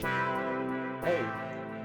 Hey,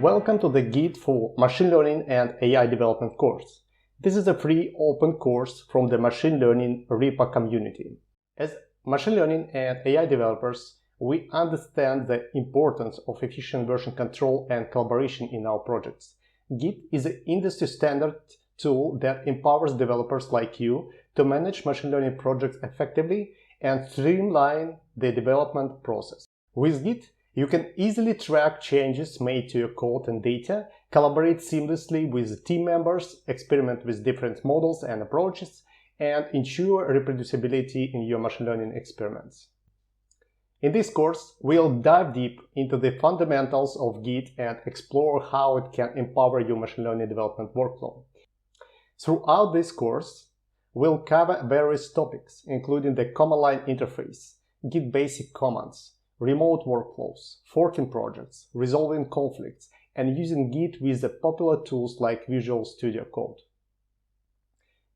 welcome to the Git for Machine Learning and AI Development course. This is a free open course from the Machine Learning REPA community. As machine learning and AI developers, we understand the importance of efficient version control and collaboration in our projects. Git is an industry standard tool that empowers developers like you to manage machine learning projects effectively and streamline the development process. With Git, you can easily track changes made to your code and data, collaborate seamlessly with team members, experiment with different models and approaches, and ensure reproducibility in your machine learning experiments. In this course, we'll dive deep into the fundamentals of Git and explore how it can empower your machine learning development workflow. Throughout this course, we'll cover various topics, including the command line interface, Git basic commands, remote workflows, forking projects, resolving conflicts, and using Git with the popular tools like Visual Studio Code.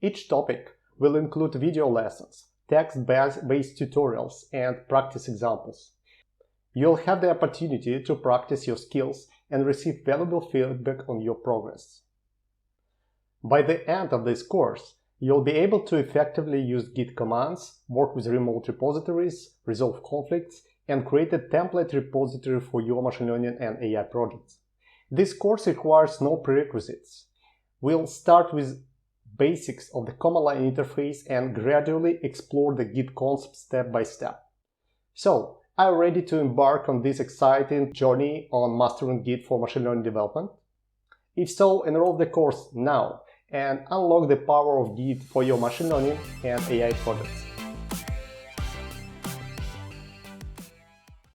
Each topic will include video lessons, text-based tutorials, and practice examples. You'll have the opportunity to practice your skills and receive valuable feedback on your progress. By the end of this course, you'll be able to effectively use Git commands, work with remote repositories, resolve conflicts, and create a template repository for your machine learning and AI projects. This course requires no prerequisites. We'll start with basics of the command line interface and gradually explore the Git concept step by step. So, are you ready to embark on this exciting journey on mastering Git for machine learning development? If so, enroll the course now and unlock the power of Git for your machine learning and AI projects.